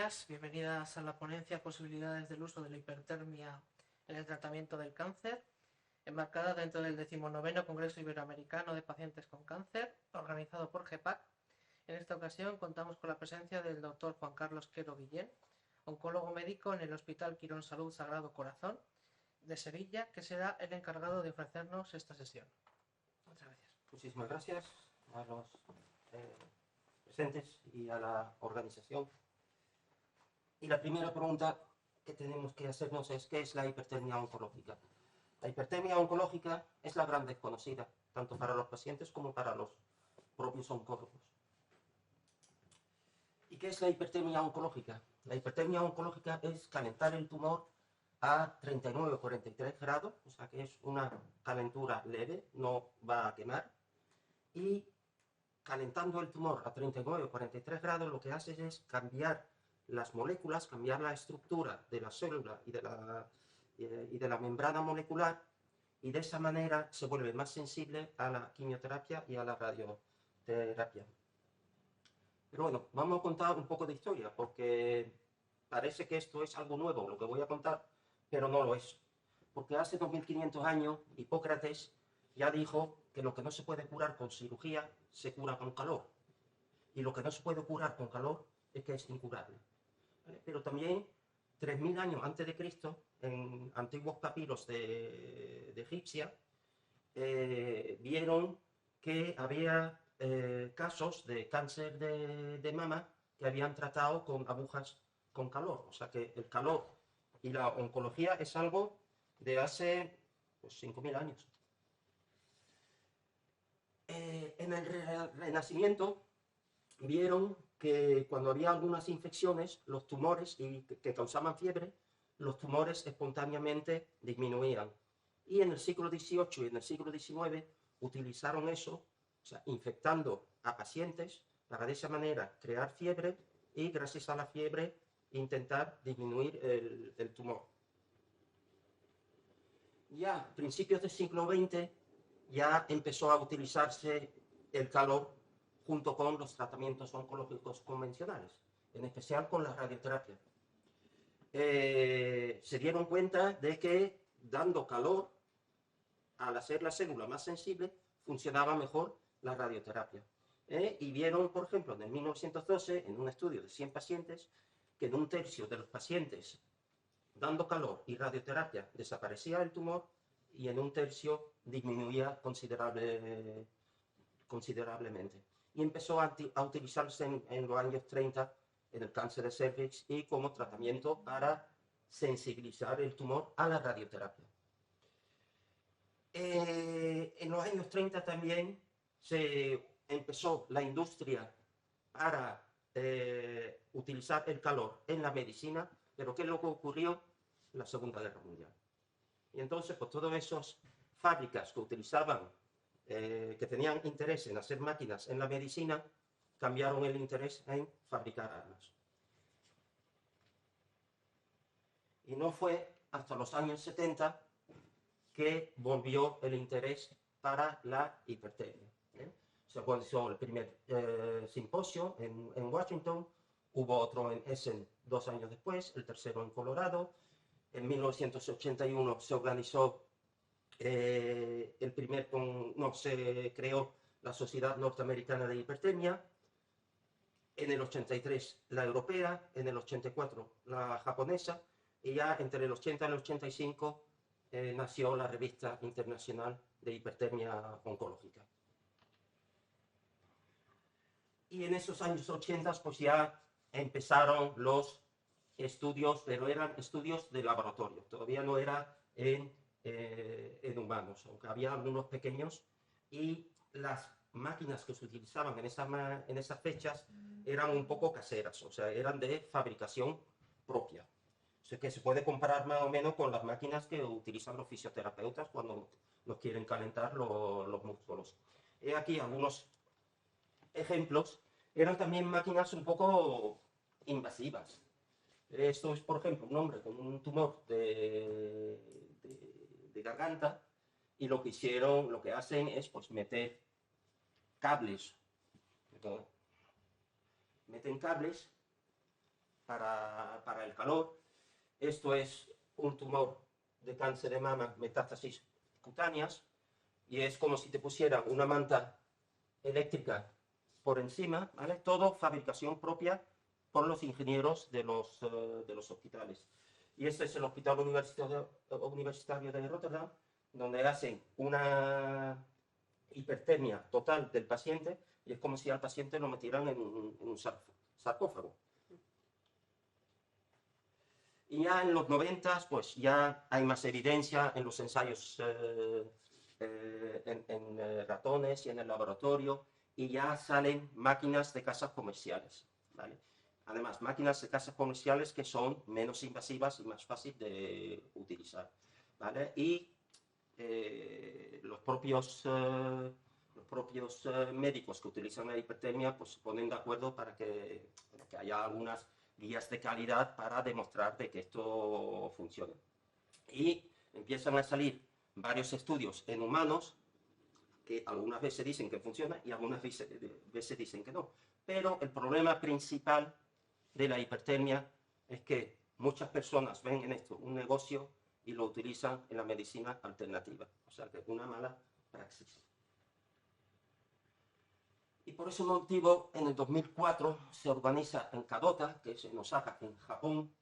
días, bienvenidas a la ponencia Posibilidades del uso de la hipertermia en el tratamiento del cáncer, enmarcada dentro del 19º Congreso Iberoamericano de Pacientes con Cáncer, organizado por GEPAC. En esta ocasión contamos con la presencia del doctor Juan Carlos Quero Guillén, oncólogo médico en el Hospital Quirón Salud Sagrado Corazón de Sevilla, que será el encargado de ofrecernos esta sesión. Muchas gracias. Muchísimas gracias a los presentes y a la organización. Y la primera pregunta que tenemos que hacernos es: ¿qué es la hipertermia oncológica? La hipertermia oncológica es la gran desconocida, tanto para los pacientes como para los propios oncólogos. ¿Y qué es la hipertermia oncológica? La hipertermia oncológica es calentar el tumor a 39 o 43 grados, o sea que es una calentura leve, no va a quemar, y calentando el tumor a 39 o 43 grados lo que hace es cambiar las moléculas, cambiar la estructura de la célula y de la membrana molecular, y de esa manera se vuelve más sensible a la quimioterapia y a la radioterapia. Pero bueno, vamos a contar un poco de historia, porque parece que esto es algo nuevo, lo que voy a contar, pero no lo es. Porque hace 2500 años Hipócrates ya dijo que lo que no se puede curar con cirugía se cura con calor. Y lo que no se puede curar con calor es que es incurable. ¿Vale? Pero también 3000 años antes de Cristo, en antiguos papiros de Egipcia, vieron que había casos de cáncer de mama que habían tratado con agujas con calor. O sea que el calor y la oncología es algo de hace 5000 años. En el Renacimiento vieron que cuando había algunas infecciones, los tumores que causaban fiebre, los tumores espontáneamente disminuían. Y en el siglo XVIII y en el siglo XIX utilizaron eso, o sea, infectando a pacientes para de esa manera crear fiebre y gracias a la fiebre intentar disminuir el tumor. Ya a principios del siglo XX ya empezó a utilizarse el calor junto con los tratamientos oncológicos convencionales, en especial con la radioterapia. Se dieron cuenta de que dando calor, al hacer la célula más sensible, funcionaba mejor la radioterapia. Y vieron, por ejemplo, en el 1912, en un estudio de 100 pacientes, que en un tercio de los pacientes dando calor y radioterapia desaparecía el tumor y en un tercio disminuía considerablemente. Y empezó a utilizarse en los años 30 en el cáncer de cervix y como tratamiento para sensibilizar el tumor a la radioterapia. En los años 30 también se empezó la industria para utilizar el calor en la medicina, pero ¿qué es lo que ocurrió? La Segunda Guerra Mundial. Y entonces, pues todas esas fábricas que utilizaban, que tenían interés en hacer máquinas en la medicina, cambiaron el interés en fabricar armas. Y no fue hasta los años 70 que volvió el interés para la hipertermia. Se organizó el primer simposio en Washington, hubo otro en Essen 2 años después, el tercero en Colorado. En 1981 se organizó se creó la Sociedad Norteamericana de Hipertermia, en el 83 la europea, en el 84 la japonesa, y ya entre el 80 y el 85 nació la Revista Internacional de Hipertermia Oncológica. Y en esos años 80 pues ya empezaron los estudios, pero eran estudios de laboratorio, todavía no era en humanos, aunque había algunos pequeños, y las máquinas que se utilizaban en esas fechas eran un poco caseras, o sea, eran de fabricación propia. O sea, que se puede comparar más o menos con las máquinas que utilizan los fisioterapeutas cuando nos quieren calentar los músculos. He aquí algunos ejemplos. Eran también máquinas un poco invasivas. Esto es, por ejemplo, un hombre con un tumor de garganta, y lo que hacen es pues meter cables. Meten cables para el calor. Esto es un tumor de cáncer de mama, metástasis cutáneas, y es como si te pusieran una manta eléctrica por encima, ¿vale? Todo fabricación propia por los ingenieros de los hospitales. Y este es el Hospital Universitario de Rotterdam, donde hacen una hipertermia total del paciente, y es como si al paciente lo metieran en un sarcófago. Y ya en los 90, pues ya hay más evidencia en los ensayos en ratones y en el laboratorio, y ya salen máquinas de casas comerciales, ¿vale? Además, máquinas de casas comerciales que son menos invasivas y más fáciles de utilizar, ¿vale? Y los propios médicos que utilizan la hipertermia pues se ponen de acuerdo para que haya algunas guías de calidad para demostrar de que esto funciona. Y empiezan a salir varios estudios en humanos que algunas veces dicen que funciona y algunas veces dicen que no. Pero el problema principal de la hipertermia es que muchas personas ven en esto un negocio y lo utilizan en la medicina alternativa. O sea, que es una mala praxis. Y por ese motivo, en el 2004 se organiza en Kadota, que es en Osaka, en Japón,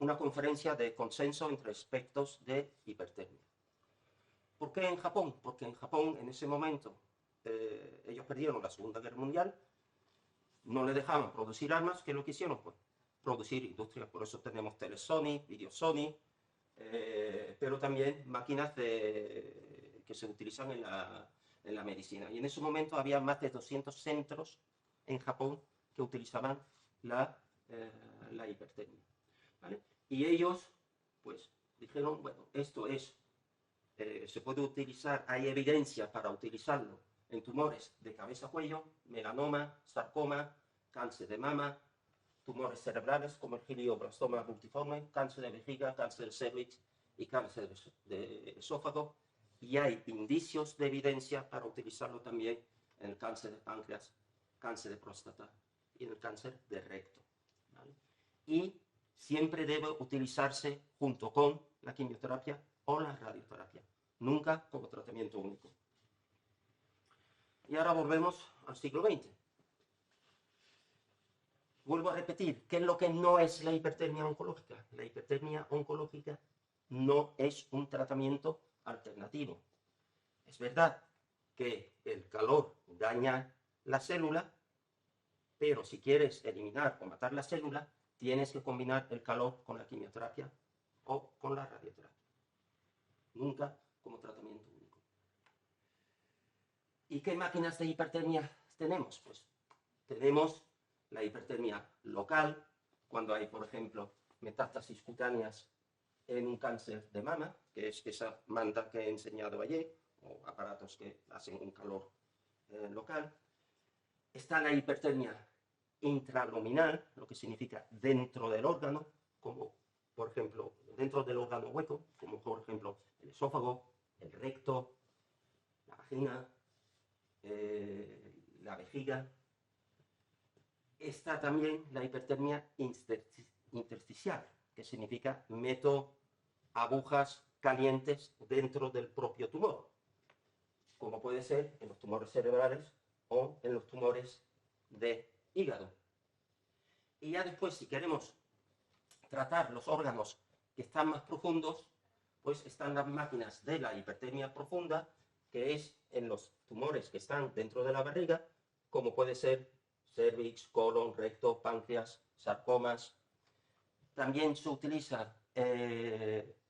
una conferencia de consenso entre expertos de hipertermia. ¿Por qué en Japón? Porque en Japón, en ese momento, ellos perdieron la Segunda Guerra Mundial, no le dejaban producir armas. ¿Qué es lo que hicieron? Pues producir industria. Por eso tenemos Telesony, Videosony, pero también máquinas que se utilizan en la medicina. Y en ese momento había más de 200 centros en Japón que utilizaban la hipertermia, ¿vale? Y ellos, pues, dijeron, bueno, esto es, se puede utilizar, hay evidencia para utilizarlo en tumores de cabeza-cuello, melanoma, sarcoma, cáncer de mama, tumores cerebrales como el glioblastoma multiforme, cáncer de vejiga, cáncer de cervix y cáncer de esófago, y hay indicios de evidencia para utilizarlo también en el cáncer de páncreas, cáncer de próstata y en el cáncer de recto, ¿vale? Y siempre debe utilizarse junto con la quimioterapia o la radioterapia, nunca como tratamiento único. Y ahora volvemos al siglo XX. Vuelvo a repetir, ¿qué es lo que no es la hipertermia oncológica? La hipertermia oncológica no es un tratamiento alternativo. Es verdad que el calor daña la célula, pero si quieres eliminar o matar la célula, tienes que combinar el calor con la quimioterapia o con la radioterapia. Nunca como tratamiento único. ¿Y qué máquinas de hipertermia tenemos? Pues tenemos la hipertermia local, cuando hay, por ejemplo, metástasis cutáneas en un cáncer de mama, que es esa manta que he enseñado ayer, o aparatos que hacen un calor local. Está la hipertermia intraluminal, lo que significa dentro del órgano, como por ejemplo dentro del órgano hueco, como por ejemplo el esófago, el recto, la vagina, la vejiga. Está también la hipertermia intersticial, que significa meto agujas calientes dentro del propio tumor, como puede ser en los tumores cerebrales o en los tumores de hígado. Y ya después, si queremos tratar los órganos que están más profundos, pues están las máquinas de la hipertermia profunda, que es en los tumores que están dentro de la barriga, como puede ser cervix, colon, recto, páncreas, sarcomas. También se utiliza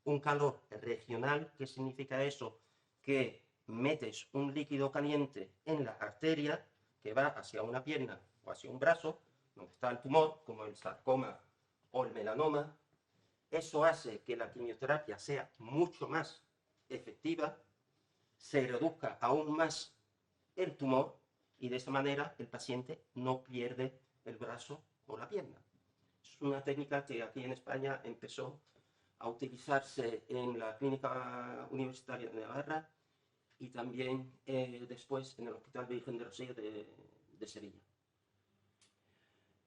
un calor regional. ¿Qué significa eso? Que metes un líquido caliente en la arteria que va hacia una pierna o hacia un brazo, donde está el tumor, como el sarcoma o el melanoma. Eso hace que la quimioterapia sea mucho más efectiva, se reduzca aún más el tumor y de esa manera el paciente no pierde el brazo o la pierna. Es una técnica que aquí en España empezó a utilizarse en la Clínica Universitaria de Navarra y también después en el Hospital Virgen de Rosell de Sevilla.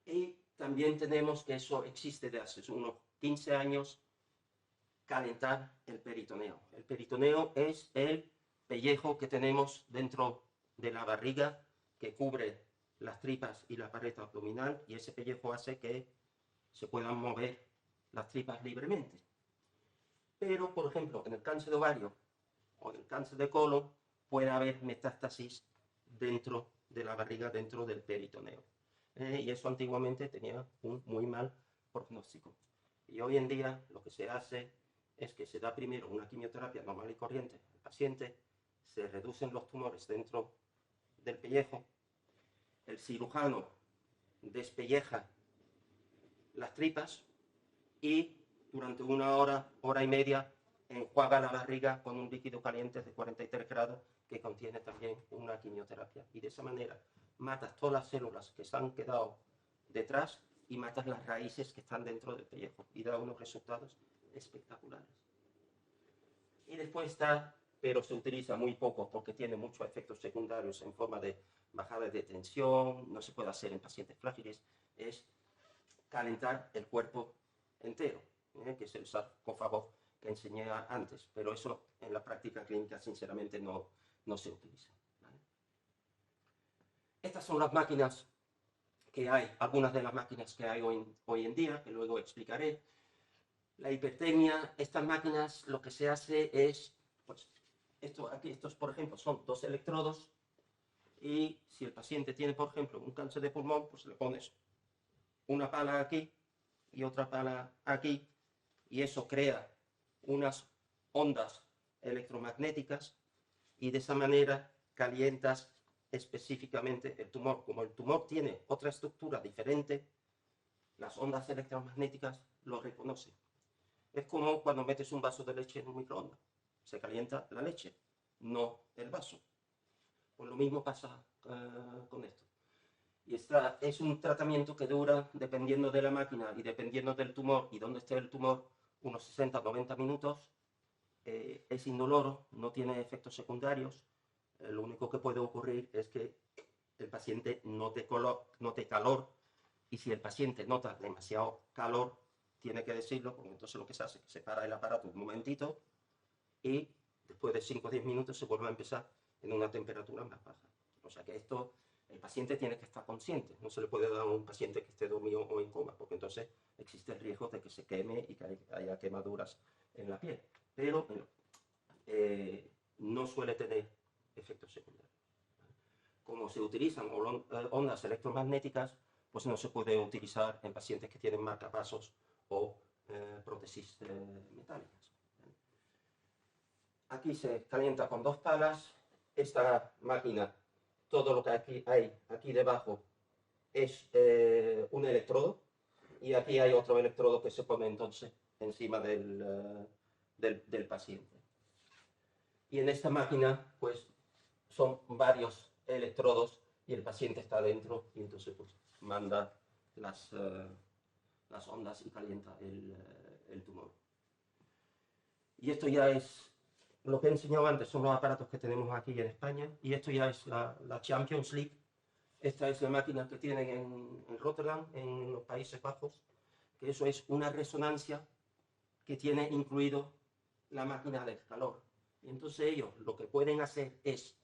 Y también tenemos que eso existe de hace unos 15 años, calentar el peritoneo. El peritoneo es el pellejo que tenemos dentro de la barriga que cubre las tripas y la pared abdominal, y ese pellejo hace que se puedan mover las tripas libremente. Pero, por ejemplo, en el cáncer de ovario o en el cáncer de colon puede haber metástasis dentro de la barriga, dentro del peritoneo. Y eso antiguamente tenía un muy mal pronóstico. Y hoy en día lo que se hace es que se da primero una quimioterapia normal y corriente al paciente, se reducen los tumores dentro del pellejo, el cirujano despelleja las tripas y durante una hora, hora y media, enjuaga la barriga con un líquido caliente de 43 grados que contiene también una quimioterapia. Y de esa manera matas todas las células que se han quedado detrás y matas las raíces que están dentro del pellejo y da unos resultados espectaculares. Y después está, pero se utiliza muy poco porque tiene muchos efectos secundarios en forma de bajada de tensión, no se puede hacer en pacientes frágiles, es calentar el cuerpo entero, que es el sarcófago que enseñé antes, pero eso en la práctica clínica sinceramente no se utiliza. ¿Vale? Estas son las máquinas que hay, algunas de las máquinas que hay hoy en día, que luego explicaré. La hipertermia, estas máquinas lo que se hace es, pues, estos por ejemplo son 2 electrodos y si el paciente tiene por ejemplo un cáncer de pulmón, pues le pones una pala aquí y otra pala aquí y eso crea unas ondas electromagnéticas y de esa manera calientas específicamente el tumor. Como el tumor tiene otra estructura diferente, las ondas electromagnéticas lo reconocen. Es como cuando metes un vaso de leche en un microondas. Se calienta la leche, no el vaso. Pues lo mismo pasa con esto. Y es un tratamiento que dura, dependiendo de la máquina y dependiendo del tumor y dónde esté el tumor, unos 60 o 90 minutos. Es indoloro, no tiene efectos secundarios. Lo único que puede ocurrir es que el paciente note calor, y si el paciente nota demasiado calor, tiene que decirlo, porque entonces lo que se hace es que se para el aparato un momentito y después de 5 o 10 minutos se vuelve a empezar en una temperatura más baja. O sea que esto, el paciente tiene que estar consciente, no se le puede dar a un paciente que esté dormido o en coma, porque entonces existe el riesgo de que se queme y que haya quemaduras en la piel. Pero no suele tener efectos secundarios. Como se utilizan ondas electromagnéticas, pues no se puede utilizar en pacientes que tienen marcapasos o prótesis metálicas. Aquí se calienta con 2 palas. Esta máquina, todo lo que hay aquí debajo es un electrodo y aquí hay otro electrodo que se pone entonces encima del paciente. Y en esta máquina pues son varios electrodos y el paciente está dentro y entonces pues manda las ondas y calienta el tumor. Y esto ya es lo que he enseñado antes, son los aparatos que tenemos aquí en España, y esto ya es la Champions League. Esta es la máquina que tienen en Rotterdam, en los Países Bajos, que eso es una resonancia que tiene incluido la máquina del calor. Y entonces ellos lo que pueden hacer es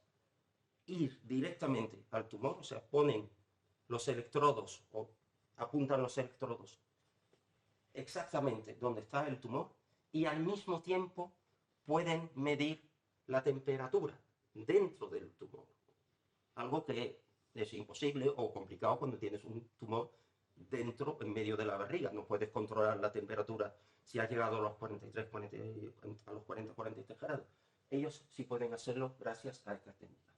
ir directamente al tumor, o sea, ponen los electrodos o apuntan los electrodos exactamente donde está el tumor y al mismo tiempo pueden medir la temperatura dentro del tumor. Algo que es imposible o complicado cuando tienes un tumor dentro, en medio de la barriga. No puedes controlar la temperatura si ha llegado a los 40-43 grados. Ellos sí pueden hacerlo gracias a estas técnicas.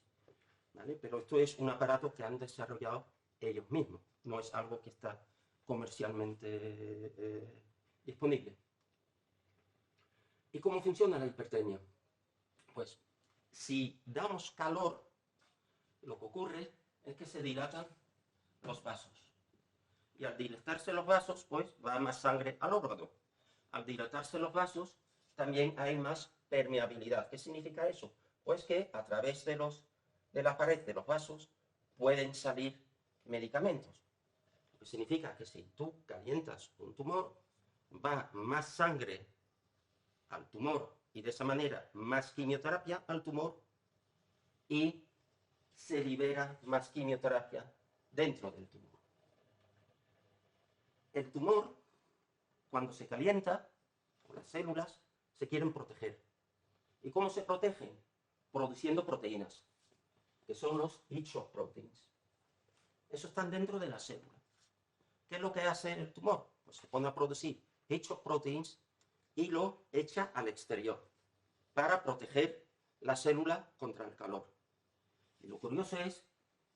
¿Vale? Pero esto es un aparato que han desarrollado ellos mismos. No es algo que está comercialmente disponible. ¿Y cómo funciona la hipertermia? Pues si damos calor, lo que ocurre es que se dilatan los vasos. Y al dilatarse los vasos, pues va más sangre al órgano. Al dilatarse los vasos, también hay más permeabilidad. ¿Qué significa eso? Pues que a través de la pared de los vasos pueden salir medicamentos. que significa que si tú calientas un tumor, va más sangre al tumor y de esa manera más quimioterapia al tumor y se libera más quimioterapia dentro del tumor. El tumor, cuando se calienta, las células se quieren proteger. ¿Y cómo se protegen? Produciendo proteínas, que son los H-shock proteins. Esos están dentro de la célula. ¿Qué es lo que hace el tumor? Pues se pone a producir H-shock proteins y lo echa al exterior para proteger la célula contra el calor. Y lo curioso es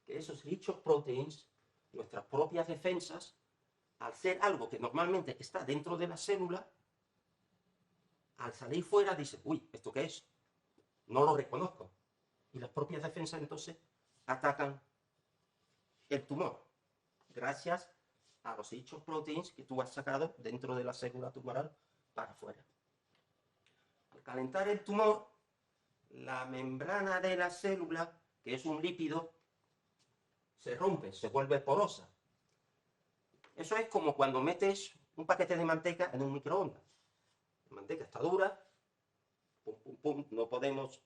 que esos H-shock proteins, nuestras propias defensas, al ser algo que normalmente está dentro de la célula, al salir fuera dice, uy, ¿esto qué es? No lo reconozco. Y las propias defensas entonces atacan el tumor, gracias a los H-shock proteins que tú has sacado dentro de la célula tumoral para afuera. Al calentar el tumor, la membrana de la célula, que es un lípido, se rompe, se vuelve porosa. Eso es como cuando metes un paquete de manteca en un microondas. La manteca está dura, pum, pum, pum, no podemos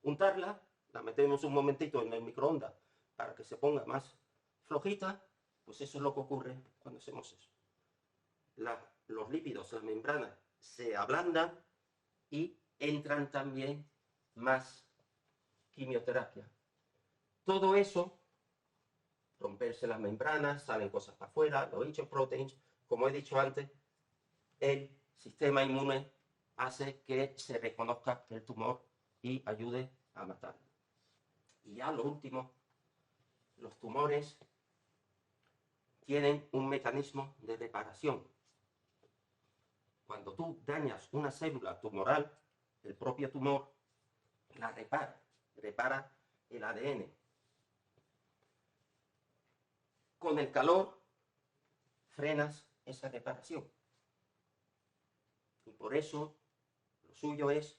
untarla, la metemos un momentito en el microondas para que se ponga más flojita, pues eso es lo que ocurre cuando hacemos eso. Los lípidos, las membranas, se ablandan y entran también más quimioterapia. Todo eso, romperse las membranas, salen cosas para afuera, los H-shock proteins, como he dicho antes, el sistema inmune hace que se reconozca el tumor y ayude a matarlo. Y ya lo último, los tumores tienen un mecanismo de reparación. Cuando tú dañas una célula tumoral, el propio tumor la repara el ADN. Con el calor frenas esa reparación. Y por eso lo suyo es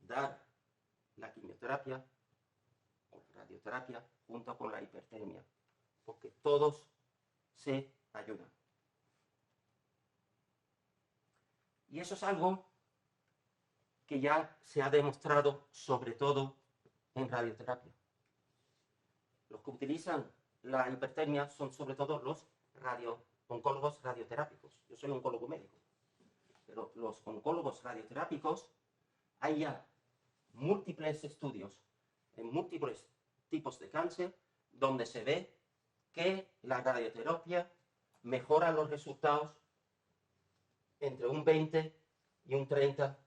dar la quimioterapia o la radioterapia junto con la hipertermia, porque todos se ayudan. Y eso es algo que ya se ha demostrado sobre todo en radioterapia. Los que utilizan la hipertermia son sobre todo los oncólogos radioterápicos. Yo soy oncólogo médico, pero los oncólogos radioterápicos hay ya múltiples estudios en múltiples tipos de cáncer donde se ve que la radioterapia mejora los resultados entre un 20 y un 30%.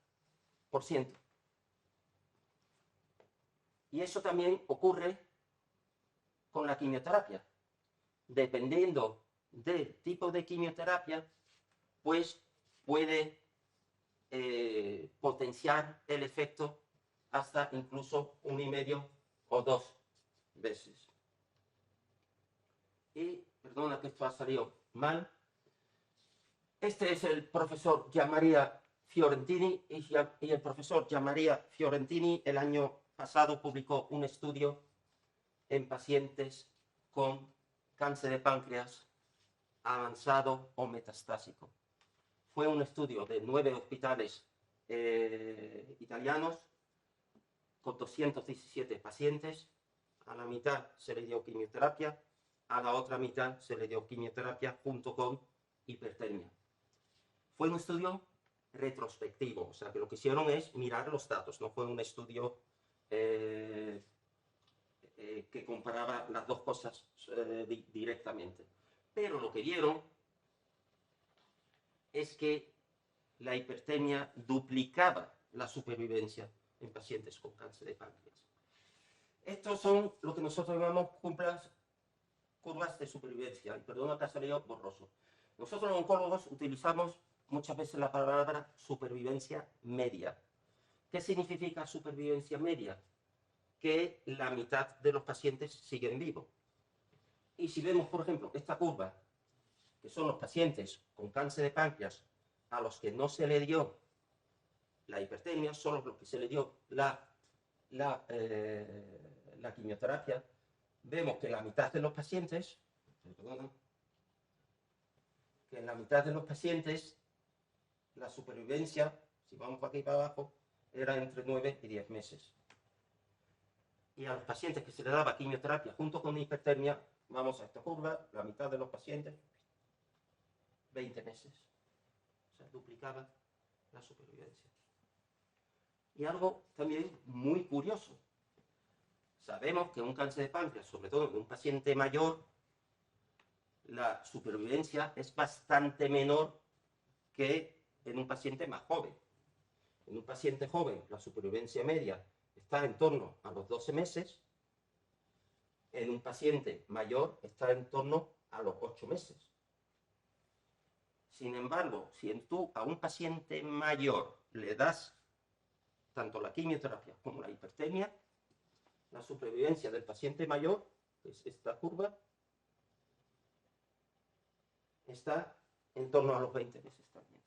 Y eso también ocurre con la quimioterapia. Dependiendo del tipo de quimioterapia, pues puede potenciar el efecto hasta incluso 1,5 o 2 veces. Y, perdona que esto ha salido mal, este es el profesor Gianmaria Fiorentini y el profesor Gianmaria Fiorentini el año pasado publicó un estudio en pacientes con cáncer de páncreas avanzado o metastásico. Fue un estudio de 9 hospitales italianos con 217 pacientes. A la mitad se le dio quimioterapia, a la otra mitad se le dio quimioterapia junto con hipertermia. Fue un estudio retrospectivo, o sea que lo que hicieron es mirar los datos, no fue un estudio que comparaba las dos cosas directamente. Pero lo que vieron es que la hipertermia duplicaba la supervivencia en pacientes con cáncer de páncreas. Estos son lo que nosotros llamamos curvas de supervivencia. Y perdona que ha salido borroso. Nosotros los oncólogos utilizamos muchas veces la palabra supervivencia media. ¿Qué significa supervivencia media? Que la mitad de los pacientes siguen vivos. Y si vemos, por ejemplo, esta curva, que son los pacientes con cáncer de páncreas a los que no se le dio la hipertermia, solo los que se le dio la quimioterapia, vemos que la mitad de los pacientes, perdona, que en la mitad de los pacientes la supervivencia, si vamos para aquí y para abajo, era entre 9 y 10 meses. Y a los pacientes que se les daba quimioterapia junto con hipertermia, vamos a esta curva, la mitad de los pacientes, 20 meses. O sea, duplicaba la supervivencia. Y algo también muy curioso. Sabemos que un cáncer de páncreas, sobre todo en un paciente mayor, la supervivencia es bastante menor que en un paciente más joven. En un paciente joven, la supervivencia media está en torno a los 12 meses. En un paciente mayor está en torno a los 8 meses. Sin embargo, si tú a un paciente mayor le das tanto la quimioterapia como la hipertermia, la supervivencia del paciente mayor, que es esta curva, está en torno a los 20 meses también.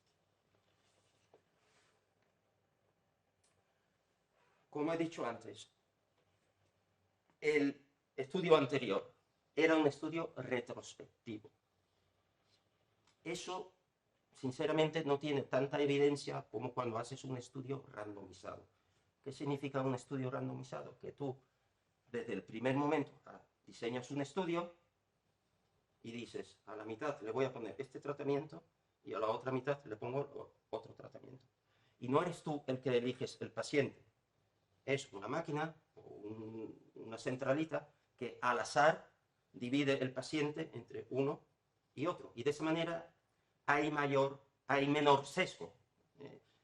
Como he dicho antes, el estudio anterior era un estudio retrospectivo. Eso, sinceramente, no tiene tanta evidencia como cuando haces un estudio randomizado. ¿Qué significa un estudio randomizado? Que tú, desde el primer momento, diseñas un estudio y dices, a la mitad le voy a poner este tratamiento y a la otra mitad le pongo otro tratamiento. Y no eres tú el que eliges el paciente. Es una máquina o una centralita que al azar divide el paciente entre uno y otro. Y de esa manera hay menor sesgo.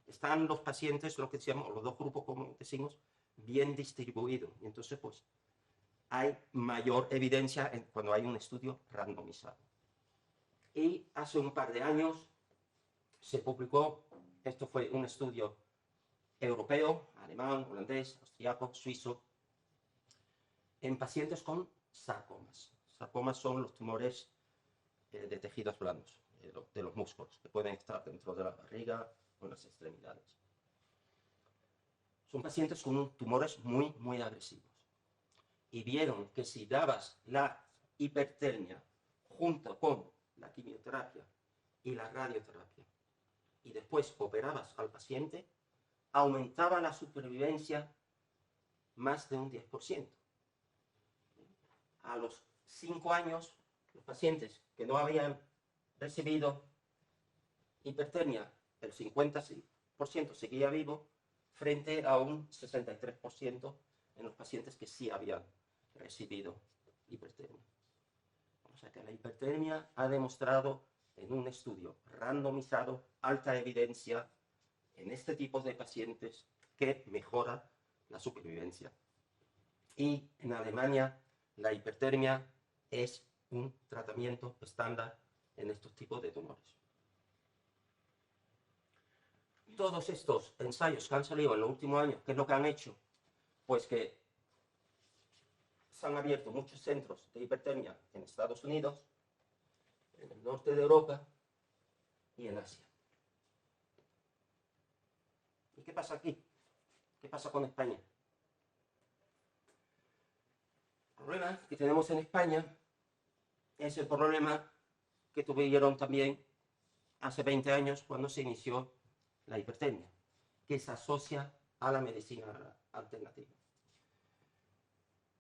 Están los pacientes, lo que decíamos, los dos grupos, como decimos, bien distribuidos. Y entonces, pues, hay mayor evidencia cuando hay un estudio randomizado. Y hace un par de años se publicó, esto fue un estudio europeo, alemán, holandés, austriaco, suizo, en pacientes con sarcomas. Sarcomas son los tumores de tejidos blandos, de los músculos, que pueden estar dentro de la barriga o en las extremidades. Son pacientes con tumores muy, muy agresivos. Y vieron que si dabas la hipertermia junto con la quimioterapia y la radioterapia, y después operabas al paciente, aumentaba la supervivencia más de un 10%. A los 5 años, los pacientes que no habían recibido hipertermia, el 50% seguía vivo, frente a un 63% en los pacientes que sí habían recibido hipertermia. O sea que la hipertermia ha demostrado en un estudio randomizado, alta evidencia, en este tipo de pacientes que mejora la supervivencia. Y en Alemania la hipertermia es un tratamiento estándar en estos tipos de tumores. Todos estos ensayos que han salido en los últimos años, ¿qué es lo que han hecho? Pues que se han abierto muchos centros de hipertermia en Estados Unidos, en el norte de Europa y en Asia. ¿Y qué pasa aquí? ¿Qué pasa con España? El problema que tenemos en España es el problema que tuvieron también hace 20 años cuando se inició la hipertermia, que se asocia a la medicina alternativa.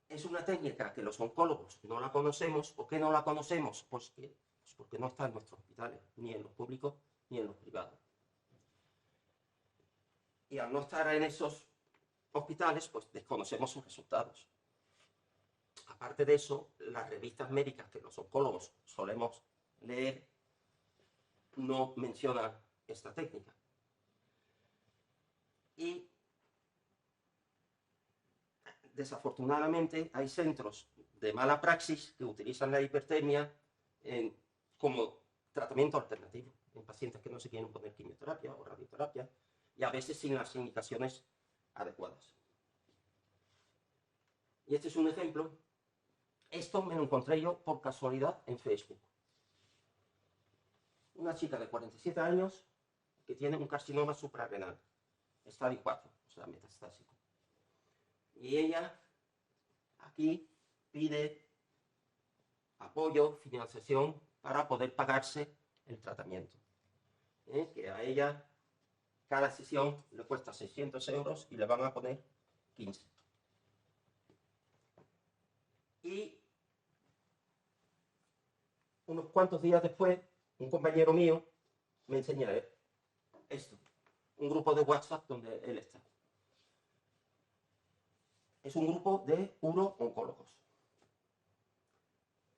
Es una técnica que los oncólogos no la conocemos. ¿Por qué no la conocemos? Pues porque no está en nuestros hospitales, ni en los públicos ni en los privados. Y al no estar en esos hospitales, pues desconocemos sus resultados. Aparte de eso, las revistas médicas que los oncólogos solemos leer no mencionan esta técnica. Y desafortunadamente hay centros de mala praxis que utilizan la hipertermia como tratamiento alternativo en pacientes que no se quieren poner quimioterapia o radioterapia y a veces sin las indicaciones adecuadas. Y este es un ejemplo. Esto me lo encontré yo por casualidad en Facebook. Una chica de 47 años que tiene un carcinoma suprarrenal, estadio 4, o sea, metastásico. Y ella aquí pide apoyo, financiación para poder pagarse el tratamiento. Que a ella cada sesión le cuesta 600 euros y le van a poner 15. Y unos cuantos días después, un compañero mío me enseña esto, un grupo de WhatsApp donde él está. Es un grupo de uro-oncólogos.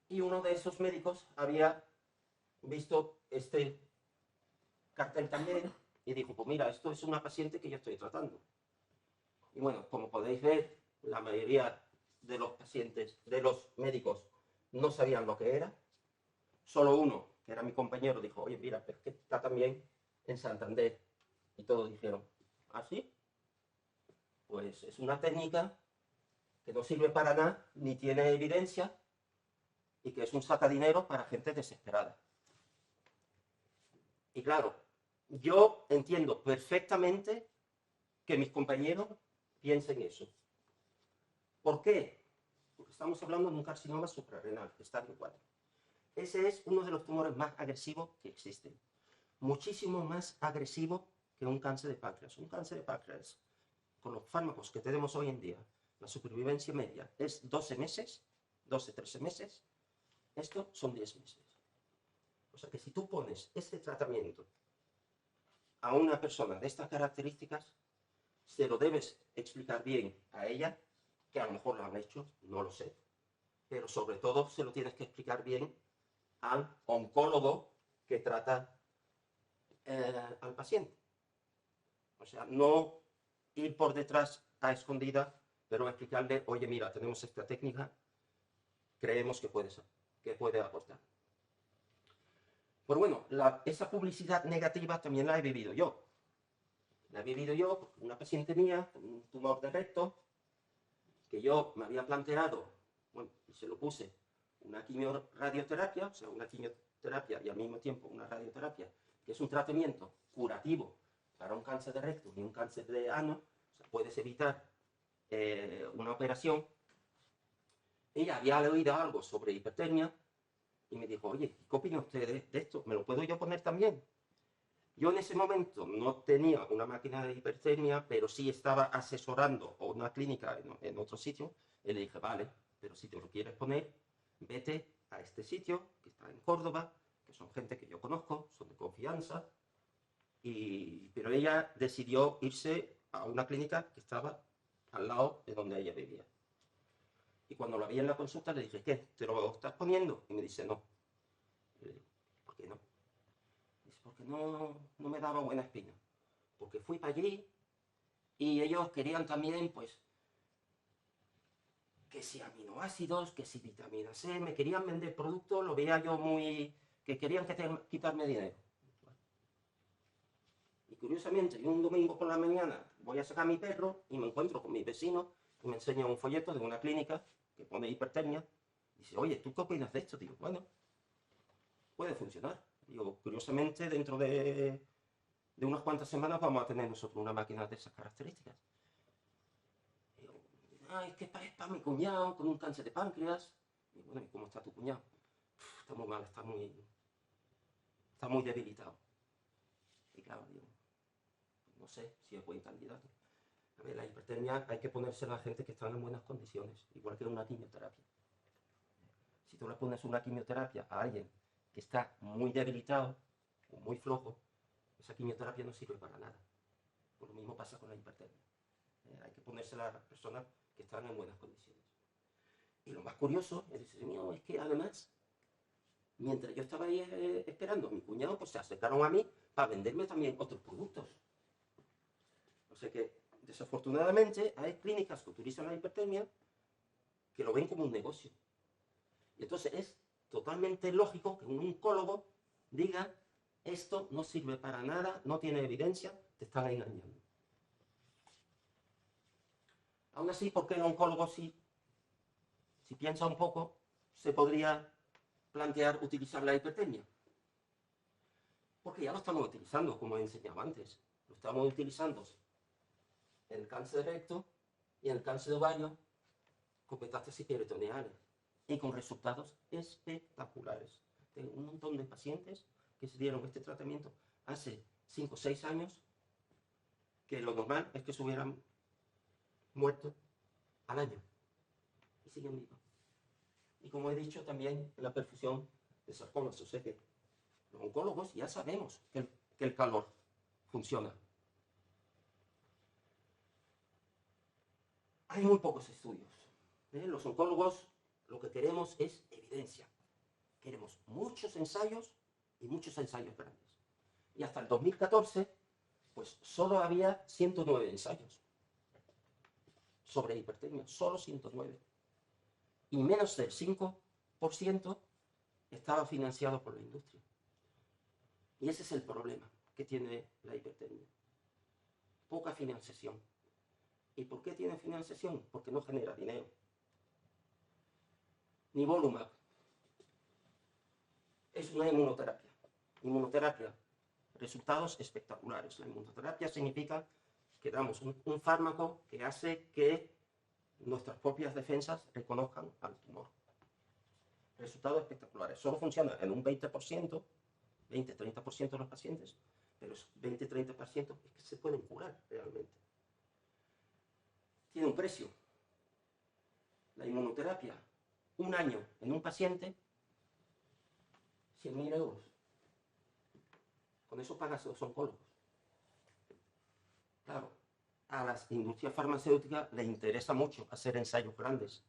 Y uno de esos médicos había visto este cartel también y dijo, pues mira, esto es una paciente que yo estoy tratando. Y bueno, como podéis ver, la mayoría de los pacientes, de los médicos, no sabían lo que era. Solo uno, que era mi compañero, dijo, oye, mira, pero es que está también en Santander. Y todos dijeron, ¿ah, sí? Pues es una técnica que no sirve para nada, ni tiene evidencia, y que es un sacadinero para gente desesperada. Y claro, yo entiendo perfectamente que mis compañeros piensen eso. ¿Por qué? Porque estamos hablando de un carcinoma suprarrenal, estadio 4. Ese es uno de los tumores más agresivos que existen. Muchísimo más agresivo que un cáncer de páncreas. Un cáncer de páncreas, con los fármacos que tenemos hoy en día, la supervivencia media es 12 meses, 12-13 meses. Esto son 10 meses. O sea que si tú pones este tratamiento a una persona de estas características, se lo debes explicar bien a ella, que a lo mejor lo han hecho, no lo sé. Pero sobre todo se lo tienes que explicar bien al oncólogo que trata al paciente. O sea, no ir por detrás a escondida, pero explicarle, oye, mira, tenemos esta técnica, creemos que puede aportar. Pues bueno, esa publicidad negativa también la he vivido yo. La he vivido yo porque una paciente mía, con un tumor de recto, que yo me había planteado, bueno, y se lo puse, una quimioradioterapia, o sea, una quimioterapia y al mismo tiempo una radioterapia, que es un tratamiento curativo para un cáncer de recto y un cáncer de ano, o sea, puedes evitar una operación. Ella había oído algo sobre hipertermia y me dijo, oye, ¿qué opina usted de esto? ¿Me lo puedo yo poner también? Yo en ese momento no tenía una máquina de hipertermia, pero sí estaba asesorando a una clínica en otro sitio. Y le dije, vale, pero si te lo quieres poner, vete a este sitio, que está en Córdoba, que son gente que yo conozco, son de confianza. Pero ella decidió irse a una clínica que estaba al lado de donde ella vivía. Y cuando la vi en la consulta le dije, ¿qué? ¿Te lo estás poniendo? Y me dice, no. Y le digo, ¿por qué no? Dice, porque no me daba buena espina. Porque fui para allí y ellos querían también, pues, que si aminoácidos, que si vitamina C, me querían vender productos, lo veía yo muy... que querían quitarme dinero. Y curiosamente, yo un domingo por la mañana voy a sacar a mi perro y me encuentro con mi vecino y me enseña un folleto de una clínica que pone hipertermia. Y dice, oye, ¿tú qué opinas de esto? Digo, bueno, puede funcionar. Digo, curiosamente, dentro de unas cuantas semanas vamos a tener nosotros una máquina de esas características. Digo, es que es para mi cuñado con un cáncer de páncreas. Y bueno, ¿y cómo está tu cuñado? Está muy mal, está muy debilitado. Y claro, digo, no sé si es buen candidato. A ver, la hipertermia hay que ponérsela a gente que está en buenas condiciones, igual que una quimioterapia. Si tú le pones una quimioterapia a alguien que está muy debilitado o muy flojo, esa quimioterapia no sirve para nada. Pues lo mismo pasa con la hipertermia. Hay que ponérsela a las personas que están en buenas condiciones. Y lo más curioso es que además, mientras yo estaba ahí esperando, mi cuñado pues se acercaron a mí para venderme también otros productos. O sea que, desafortunadamente, hay clínicas que utilizan la hipertermia que lo ven como un negocio. Y entonces es totalmente lógico que un oncólogo diga, esto no sirve para nada, no tiene evidencia, te están engañando. Aún así, ¿por qué el oncólogo si piensa un poco, se podría plantear utilizar la hipertermia? Porque ya lo estamos utilizando, como he enseñado antes. Lo estamos utilizando en el cáncer de recto y en el cáncer de ovario con metástasis peritoneales y con resultados espectaculares. Tengo un montón de pacientes que se dieron este tratamiento hace 5 o 6 años, que lo normal es que se hubieran muerto al año y siguen vivos. Y como he dicho, también la perfusión de sarcomas. O sea que los oncólogos ya sabemos que el calor funciona. Hay muy pocos estudios. Los oncólogos lo que queremos es evidencia. Queremos muchos ensayos y muchos ensayos grandes. Y hasta el 2014, pues solo había 109 ensayos sobre hipertermia, solo 109. Y menos del 5% estaba financiado por la industria. Y ese es el problema que tiene la hipertermia. Poca financiación. ¿Y por qué tiene financiación? Porque no genera dinero. Nivolumab es una inmunoterapia. Inmunoterapia, resultados espectaculares. La inmunoterapia significa que damos un fármaco que hace que nuestras propias defensas reconozcan al tumor. Resultados espectaculares. Solo funciona en un 20%, 20-30% de los pacientes, pero es 20-30% es que se pueden curar realmente. Tiene un precio. La inmunoterapia, un año en un paciente, 100.000 euros. Con eso pagas los oncólogos. Claro, a las industrias farmacéuticas les interesa mucho hacer ensayos grandes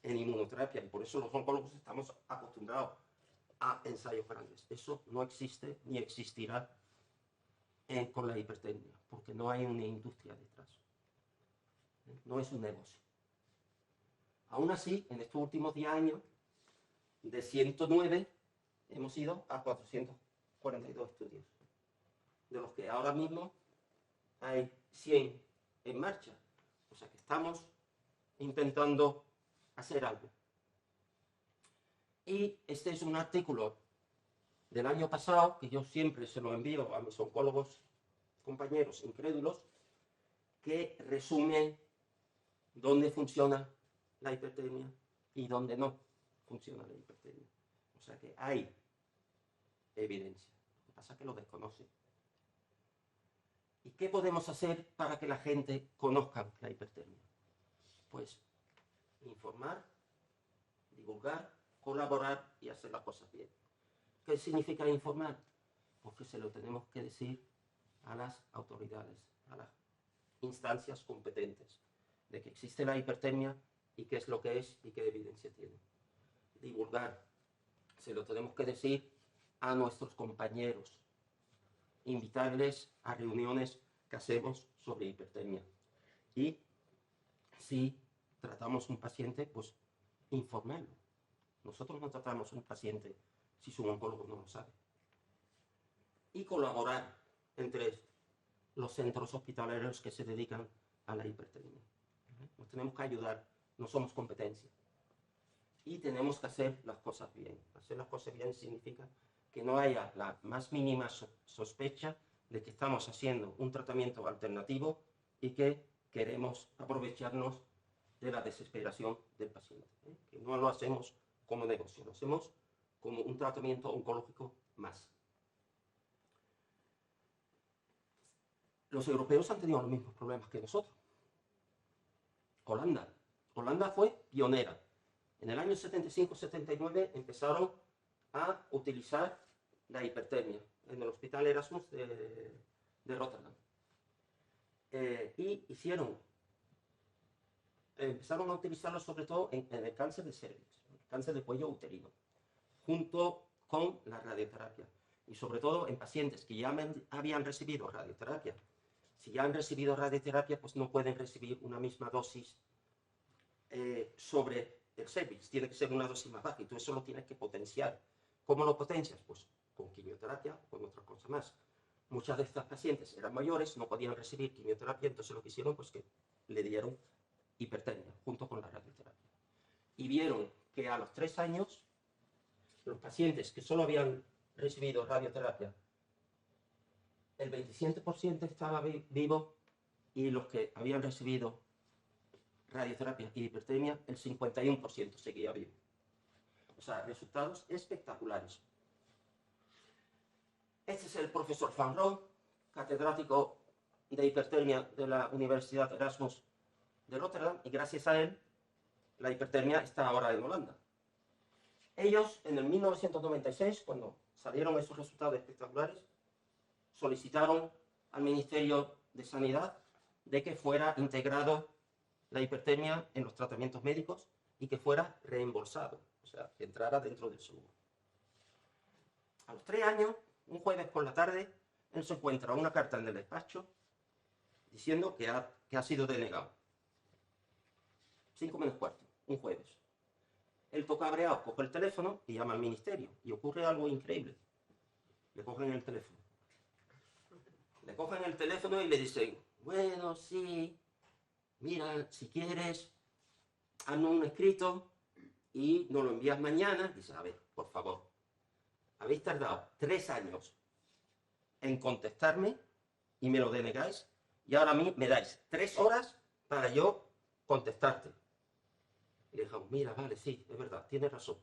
en inmunoterapia y por eso los oncólogos estamos acostumbrados a ensayos grandes. Eso no existe ni existirá con la hipertermia, porque no hay una industria detrás. No es un negocio. Aún así, en estos últimos 10 años, de 109 hemos ido a 442 estudios, de los que ahora mismo hay 100 en marcha. O sea que estamos intentando hacer algo. Y este es un artículo del año pasado, que yo siempre se lo envío a mis oncólogos compañeros incrédulos, que resume dónde funciona la hipertermia y dónde no funciona la hipertermia. O sea que hay evidencia. Lo que pasa es que lo desconoce. ¿Y qué podemos hacer para que la gente conozca la hipertermia? Pues informar, divulgar, colaborar y hacer las cosas bien. ¿Qué significa informar? Porque se lo tenemos que decir a las autoridades, a las instancias competentes, de que existe la hipertermia y qué es lo que es y qué evidencia tiene. Divulgar, se lo tenemos que decir a nuestros compañeros, invitarles a reuniones que hacemos sobre hipertermia. Y si tratamos un paciente, pues informarlo. Nosotros no tratamos un paciente si su oncólogo no lo sabe. Y colaborar entre los centros hospitalarios que se dedican a la hipertermia. Nos tenemos que ayudar, no somos competencia. Y tenemos que hacer las cosas bien. Hacer las cosas bien significa que no haya la más mínima sospecha de que estamos haciendo un tratamiento alternativo y que queremos aprovecharnos de la desesperación del paciente. Que no lo hacemos como negocio, lo hacemos como un tratamiento oncológico más. Los europeos han tenido los mismos problemas que nosotros. Holanda fue pionera. En el año 75-79 empezaron a utilizar la hipertermia en el Hospital Erasmus de Rotterdam. Y empezaron a utilizarlo sobre todo en el cáncer de cervix, el cáncer de cuello uterino, junto con la radioterapia. Y sobre todo en pacientes que ya habían recibido radioterapia. Si ya han recibido radioterapia, pues no pueden recibir una misma dosis sobre el cervix. Tiene que ser una dosis más baja y tú eso lo tienes que potenciar. ¿Cómo lo potencias? Pues con quimioterapia o con otra cosa más. Muchas de estas pacientes eran mayores, no podían recibir quimioterapia, entonces lo que hicieron pues que le dieron hipertermia junto con la radioterapia. Y vieron que a los 3 años, los pacientes que solo habían recibido radioterapia, el 27% estaba vivo y los que habían recibido radioterapia y hipertermia, el 51% seguía vivo. O sea, resultados espectaculares. Este es el profesor Van Roo, catedrático de hipertermia de la Universidad Erasmus de Rotterdam, y gracias a él la hipertermia está ahora en Holanda. Ellos, en el 1996, cuando salieron esos resultados espectaculares, solicitaron al Ministerio de Sanidad de que fuera integrado la hipertermia en los tratamientos médicos y que fuera reembolsado, o sea, que entrara dentro del seguro. A los 3 años, un jueves por la tarde, él se encuentra una carta en el despacho diciendo que ha sido denegado. 5 menos cuarto, un jueves. Él toca cabreado, coge el teléfono y llama al ministerio. Y ocurre algo increíble. Le cogen el teléfono. Le cogen el teléfono y le dicen, bueno, sí, mira, si quieres, haznos un escrito y nos lo envías mañana. Dice, a ver, por favor, habéis tardado 3 años en contestarme y me lo denegáis, y ahora a mí me dais 3 horas para yo contestarte. Y le dijimos, mira, vale, sí, es verdad, tienes razón,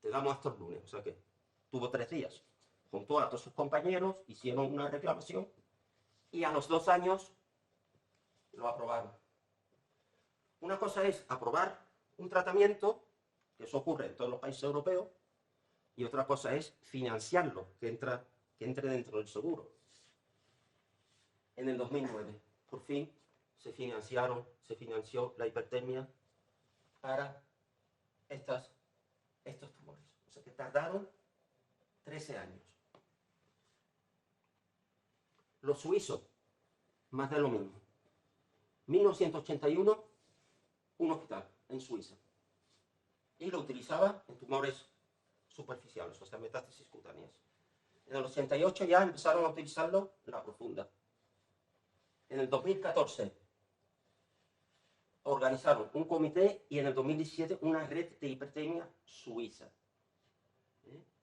te damos hasta el lunes. O sea que tuvo 3 días. Juntó a todos sus compañeros, hicieron una reclamación y a los 2 años lo aprobaron. Una cosa es aprobar un tratamiento, que eso ocurre en todos los países europeos, y otra cosa es financiarlo, que entre dentro del seguro. En el 2009, por fin, se financió la hipertermia para estos tumores. O sea que tardaron 13 años. Los suizos, más de lo mismo. 1981, un hospital en Suiza. Y lo utilizaba en tumores superficiales, o sea, metástasis cutáneas. En el 88 ya empezaron a utilizarlo en la profunda. En el 2014 organizaron un comité y en el 2017 una red de hipertermia suiza.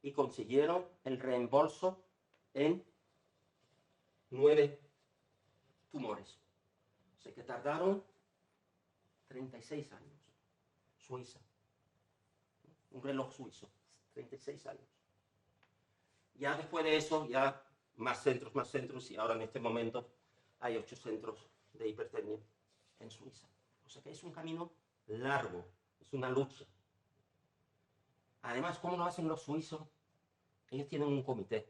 Y consiguieron el reembolso en 9 tumores. O sea que tardaron 36 años. Suiza. Un reloj suizo. 36 años. Ya después de eso, ya más centros, y ahora en este momento hay 8 centros de hipertermia en Suiza. O sea que es un camino largo, es una lucha. Además, ¿cómo lo hacen los suizos? Ellos tienen un comité.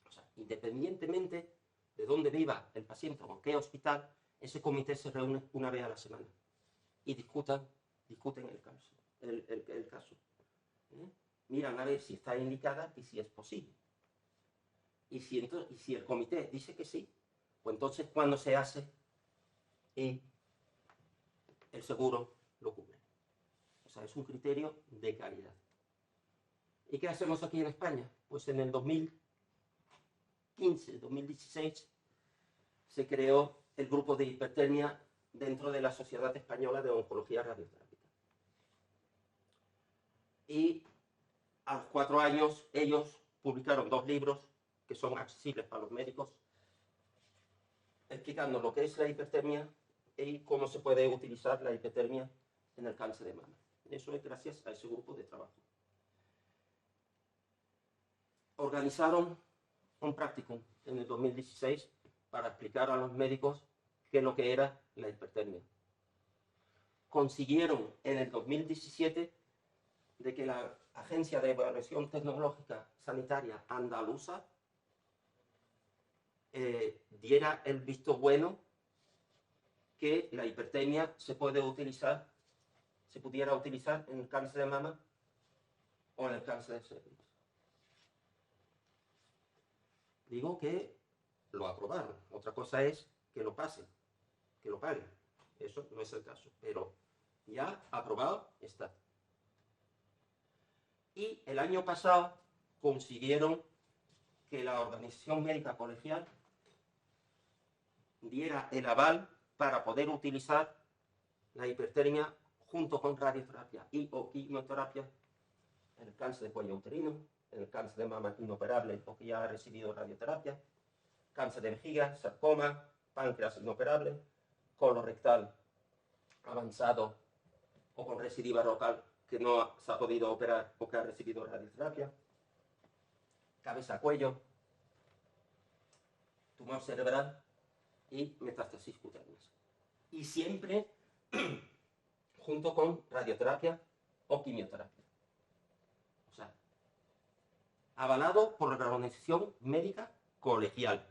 O sea, independientemente de dónde viva el paciente o en qué hospital, ese comité se reúne una vez a la semana y discuten el caso. Miran a ver si está indicada y si es posible. Y si el comité dice que sí, pues entonces cuando se hace y el seguro lo cubre. O sea, es un criterio de calidad. ¿Y qué hacemos aquí en España? Pues en el 2015, 2016, se creó el grupo de hipertermia dentro de la Sociedad Española de Oncología Radioterápica. Y a los 4 años ellos publicaron 2 libros que son accesibles para los médicos, explicando lo que es la hipertermia y cómo se puede utilizar la hipertermia en el cáncer de mama. Eso es gracias a ese grupo de trabajo. Organizaron un practicum en el 2016 para explicar a los médicos qué es lo que era la hipertermia. Consiguieron en el 2017 de que la Agencia de Evaluación Tecnológica Sanitaria Andaluza diera el visto bueno que la hipertermia se pudiera utilizar en el cáncer de mama o en el cáncer de cervix. Digo que lo aprobaron. Otra cosa es que lo pasen, que lo paguen. Eso no es el caso, pero ya aprobado está. Y el año pasado consiguieron que la Organización Médica Colegial diera el aval para poder utilizar la hipertermia junto con radioterapia y o quimioterapia en el cáncer de cuello uterino, en el cáncer de mama inoperable o que ya ha recibido radioterapia, cáncer de vejiga, sarcoma, páncreas inoperable, colorectal avanzado o con recidiva local que no se ha podido operar o que ha recibido radioterapia, cabeza-cuello, tumor cerebral y metástasis cutáneas. Y siempre junto con radioterapia o quimioterapia. O sea, avalado por la Organización Médica Colegial.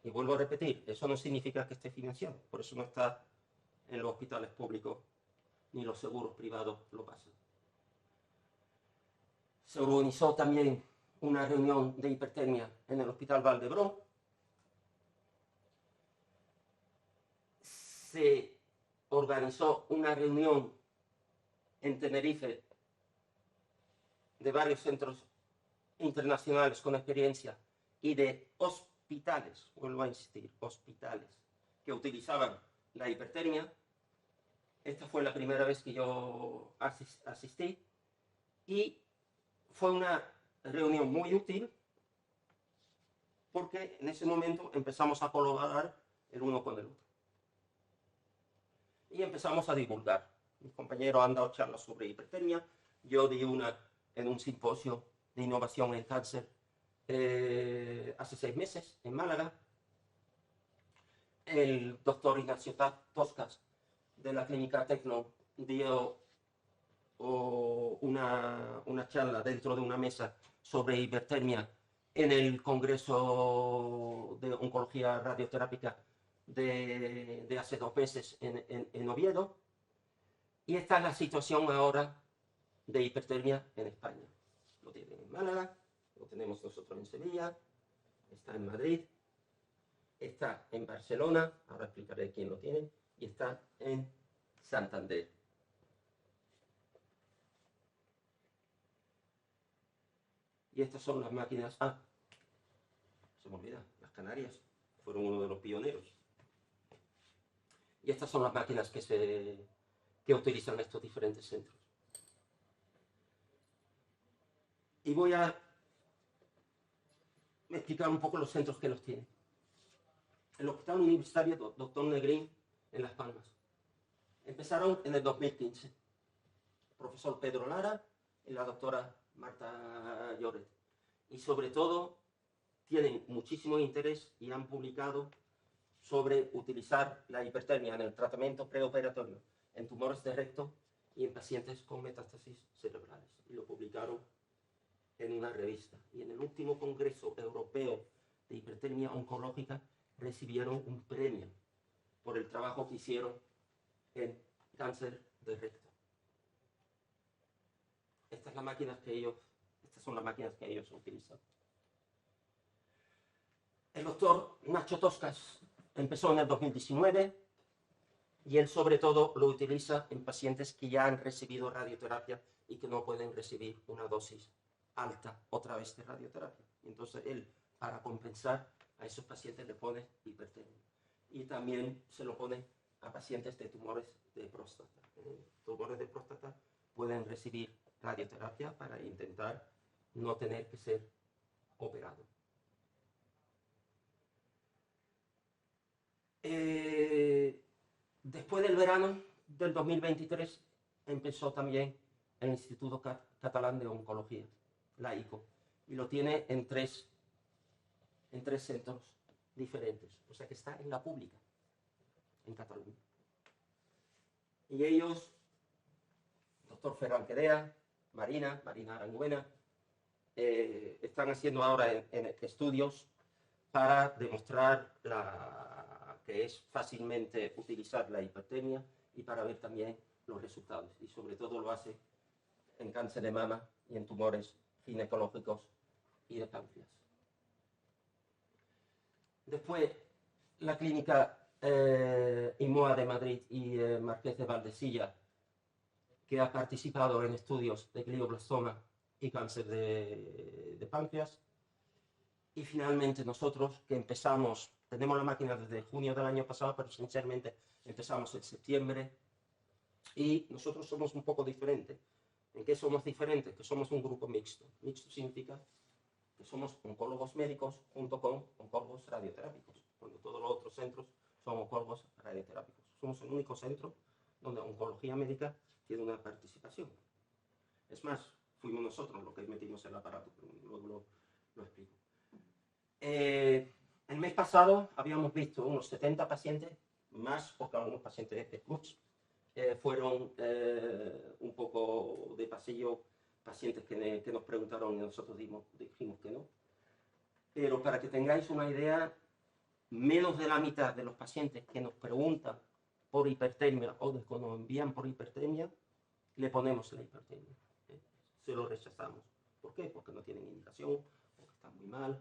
Y vuelvo a repetir, eso no significa que esté financiado, por eso no está en los hospitales públicos ni los seguros privados lo pasan. Se organizó también una reunión de hipertermia en el Hospital Valdebrón. Se organizó una reunión en Tenerife de varios centros internacionales con experiencia y de hospitales, vuelvo a insistir, hospitales que utilizaban la hipertermia. Esta fue la primera vez que yo asistí y fue una reunión muy útil porque en ese momento empezamos a colaborar el uno con el otro. Y empezamos a divulgar. Mis compañeros han dado charlas sobre hipertermia, yo di una en un simposio de innovación en cáncer hace 6 meses en Málaga. El doctor Ignacio Toscas de la clínica Tecno dio una charla dentro de una mesa sobre hipertermia en el Congreso de Oncología Radioterápica de hace 2 meses en Oviedo. Y esta es la situación ahora de hipertermia en España. Lo tienen en Málaga, lo tenemos nosotros en Sevilla, está en Madrid, está en Barcelona, ahora explicaré quién lo tiene, y está en Santander. Y estas son las máquinas. Se me olvida, las Canarias fueron uno de los pioneros. Y estas son las máquinas que utilizan estos diferentes centros. Y voy a explicar un poco los centros que los tienen. El Hospital Universitario Dr. Negrín en Las Palmas. Empezaron en el 2015. El profesor Pedro Lara y la doctora Marta Lloret. Y sobre todo tienen muchísimo interés y han publicado sobre utilizar la hipertermia en el tratamiento preoperatorio en tumores de recto y en pacientes con metástasis cerebrales. Y lo publicaron en una revista. Y en el último Congreso Europeo de Hipertermia Oncológica recibieron un premio por el trabajo que hicieron en cáncer de recto. Estas son las máquinas que ellos utilizan. El doctor Nacho Toscas empezó en el 2019 y él sobre todo lo utiliza en pacientes que ya han recibido radioterapia y que no pueden recibir una dosis alta otra vez de radioterapia. Entonces él, para compensar a esos pacientes, le pone hipertermia. Y también se lo pone a pacientes de tumores de próstata. Tumores de próstata pueden recibir radioterapia para intentar no tener que ser operado. Después del verano del 2023 empezó también el Instituto Catalán de Oncología, la ICO, y lo tiene en tres centros diferentes, o sea que está en la pública, en Cataluña. Y ellos, doctor Ferran Querea, Marina Aranguena, están haciendo ahora en estudios para demostrar que es fácilmente utilizar la hipertermia y para ver también los resultados. Y sobre todo lo hace en cáncer de mama y en tumores ginecológicos y de páncreas. Después, la clínica IMOA de Madrid y Marqués de Valdesilla, que ha participado en estudios de glioblastoma y cáncer de páncreas. Y finalmente nosotros, que tenemos la máquina desde junio del año pasado, pero sinceramente empezamos en septiembre, y nosotros somos un poco diferentes. ¿En qué somos diferentes? Que somos un grupo mixto. Mixto significa que somos oncólogos médicos junto con oncólogos radioterápicos, cuando todos los otros centros son oncólogos radioterápicos. Somos el único centro donde oncología médica tiene una participación. Es más, fuimos nosotros los que metimos el aparato, pero luego lo explico. El mes pasado habíamos visto unos 70 pacientes, más porque algunos pacientes de CRUX fueron un poco de pasillo, pacientes que nos preguntaron y nosotros dijimos que no. Pero para que tengáis una idea, menos de la mitad de los pacientes que nos preguntan por hipertermia o de que nos envían por hipertermia, le ponemos la hipertermia. Se lo rechazamos. ¿Por qué? Porque no tienen indicación, porque están muy mal,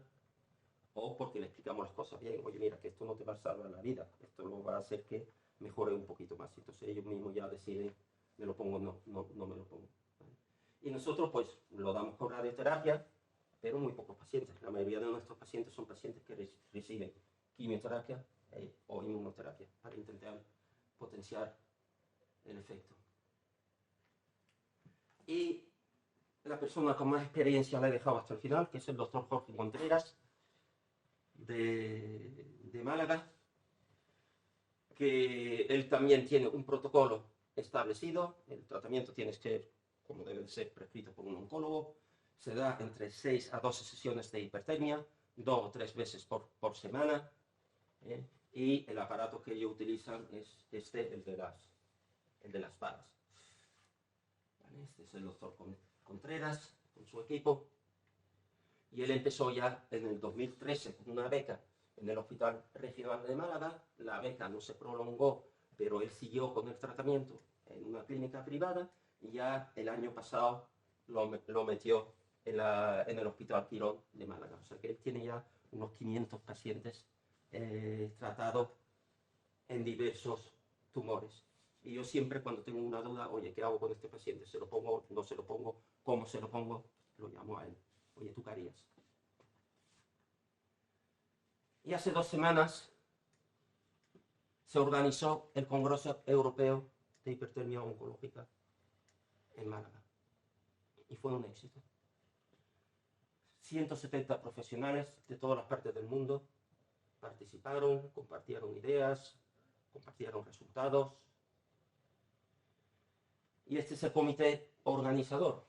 o porque le explicamos las cosas bien. Oye, mira, que esto no te va a salvar la vida, esto lo va a hacer que mejore un poquito más. Entonces ellos mismos ya deciden, me lo pongo o no me lo pongo. ¿Vale? Y nosotros pues lo damos con radioterapia, pero muy pocos pacientes. La mayoría de nuestros pacientes son pacientes que reciben quimioterapia o inmunoterapia para intentar potenciar el efecto. Y la persona con más experiencia la he dejado hasta el final, que es el doctor Jorge Contreras, de Málaga, que él también tiene un protocolo establecido. El tratamiento tiene que ser, como debe ser, prescrito por un oncólogo. Se da entre 6 a 12 sesiones de hipertermia, 2 o 3 veces por semana. Y el aparato que ellos utilizan es el de las balas. ¿Vale? Este es el doctor Contreras con su equipo. Y él empezó ya en el 2013 con una beca en el Hospital Regional de Málaga. La beca no se prolongó, pero él siguió con el tratamiento en una clínica privada y ya el año pasado lo metió en el Hospital Quirón de Málaga. O sea que él tiene ya unos 500 pacientes tratados en diversos tumores. Y yo siempre cuando tengo una duda, oye, ¿qué hago con este paciente? ¿Se lo pongo? ¿No se lo pongo? ¿Cómo se lo pongo? Lo llamo a él. Oye, ¿tú qué harías? Y hace 2 semanas se organizó el Congreso Europeo de Hipertermia Oncológica en Málaga. Y fue un éxito. 170 profesionales de todas las partes del mundo participaron, compartieron ideas, compartieron resultados. Y este es el comité organizador.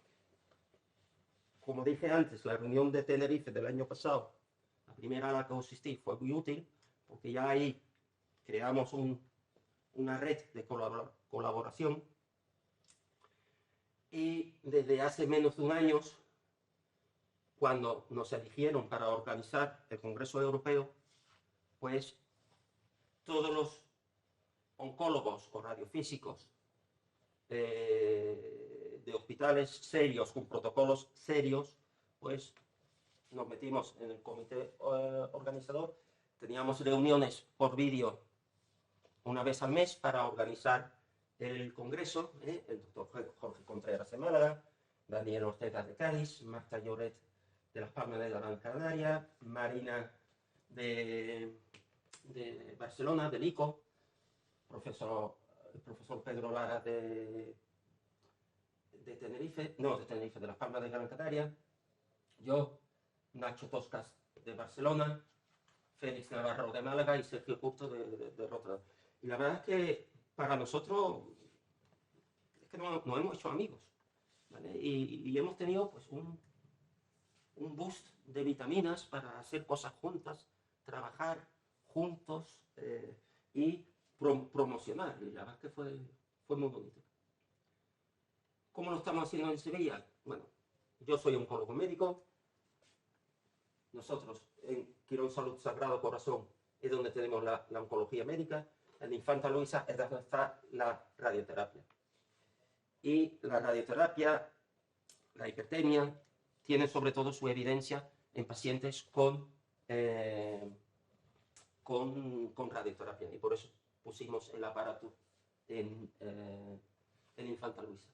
Como dije antes, la reunión de Tenerife del año pasado, la primera a la que asistí, fue muy útil, porque ya ahí creamos una red de colaboración. Y desde hace menos de un año, cuando nos eligieron para organizar el Congreso Europeo, pues todos los oncólogos o radiofísicos de hospitales serios, con protocolos serios, pues nos metimos en el comité organizador. Teníamos reuniones por vídeo una vez al mes para organizar el congreso. El doctor Jorge Contreras de Málaga, Daniel Ortega de Cádiz, Marta Lloret de Las Palmas de Gran Canaria, Marina de Barcelona, del ICO, el profesor Pedro Lara de Tenerife, de Las Palmas de Gran Canaria, yo, Nacho Toscas de Barcelona, Félix Navarro de Málaga y Sergio Curto de Rotterdam. Y la verdad es que para nosotros es que nos hemos hecho amigos, ¿vale? Y hemos tenido pues un boost de vitaminas para hacer cosas juntas, trabajar juntos y promocionar. Y la verdad es que fue muy bonito. ¿Cómo lo estamos haciendo en Sevilla? Bueno, yo soy oncólogo médico. Nosotros en Quirón Salud Sagrado Corazón es donde tenemos la oncología médica. En Infanta Luisa es donde está la radioterapia. Y la radioterapia, la hipertermia, tiene sobre todo su evidencia en pacientes con radioterapia. Y por eso pusimos el aparato en Infanta Luisa.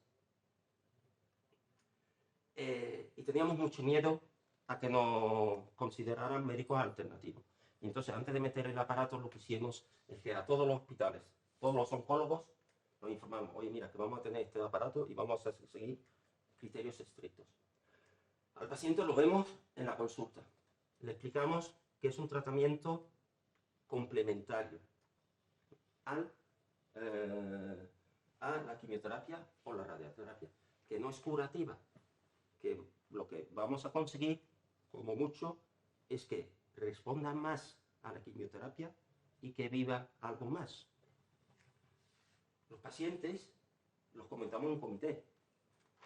Y teníamos mucho miedo a que nos consideraran médicos alternativos. Y entonces, antes de meter el aparato, lo que hicimos es que a todos los hospitales, todos los oncólogos, nos informamos, oye, mira, que vamos a tener este aparato y vamos a seguir criterios estrictos. Al paciente lo vemos en la consulta. Le explicamos que es un tratamiento complementario a la quimioterapia o la radioterapia, que no es curativa, que lo que vamos a conseguir, como mucho, es que responda más a la quimioterapia y que viva algo más. Los pacientes los comentamos en un comité.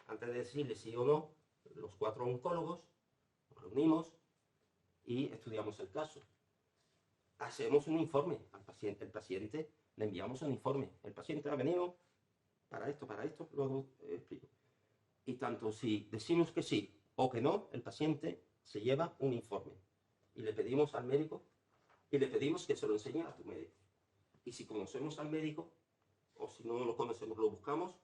Antes de decirles sí o no, los 4 oncólogos nos reunimos y estudiamos el caso. Hacemos un informe al paciente. El paciente le enviamos un informe. El paciente ha venido para esto, luego explico. Y tanto si decimos que sí o que no, el paciente se lleva un informe. Y le pedimos al médico, y le pedimos que se lo enseñe a tu médico. Y si conocemos al médico, o si no lo conocemos, lo buscamos,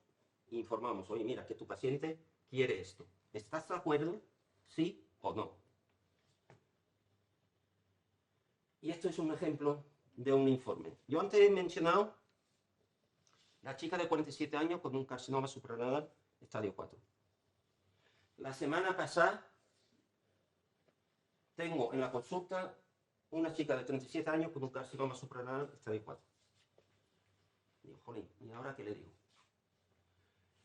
e informamos, oye, mira, que tu paciente quiere esto. ¿Estás de acuerdo? ¿Sí o no? Y esto es un ejemplo de un informe. Yo antes he mencionado la chica de 47 años con un carcinoma suprarrenal estadio 4. La semana pasada tengo en la consulta una chica de 37 años con un carcinoma suprarrenal estadio 4. Digo, jolín, ¿y ahora qué le digo?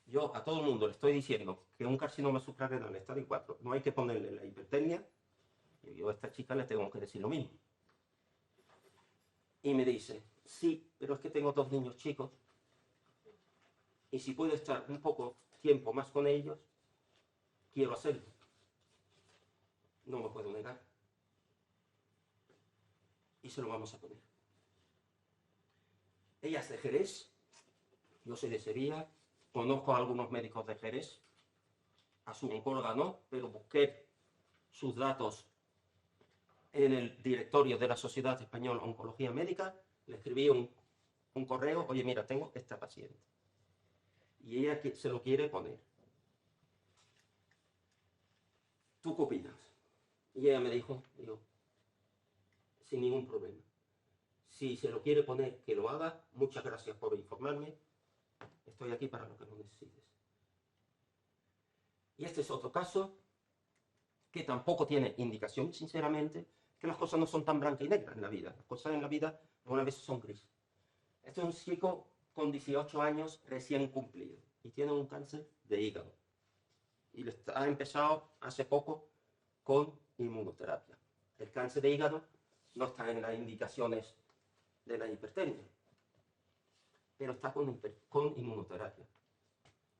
Yo a todo el mundo le estoy diciendo que un carcinoma suprarrenal estadio 4 no hay que ponerle la hipertermia, y yo a esta chica le tengo que decir lo mismo. Y me dice, sí, pero es que tengo 2 niños chicos, y si puedo estar un poco tiempo más con ellos, quiero hacerlo. No me puedo negar. Y se lo vamos a poner. Ella es de Jerez, yo soy de Sevilla, conozco a algunos médicos de Jerez, a su oncóloga no, pero busqué sus datos en el directorio de la Sociedad Española de Oncología Médica, le escribí un correo, oye, mira, tengo esta paciente. Y ella se lo quiere poner. ¿Tú qué opinas? Y ella me dijo, sin ningún problema. Si se lo quiere poner, que lo haga. Muchas gracias por informarme. Estoy aquí para lo que lo necesites. Y este es otro caso que tampoco tiene indicación, sinceramente, que las cosas no son tan blancas y negras en la vida. Las cosas en la vida algunas veces son grises. Este es un chico con 18 años recién cumplido y tiene un cáncer de hígado. Y ha empezado hace poco con inmunoterapia. El cáncer de hígado no está en las indicaciones de la hipertermia, pero está con inmunoterapia.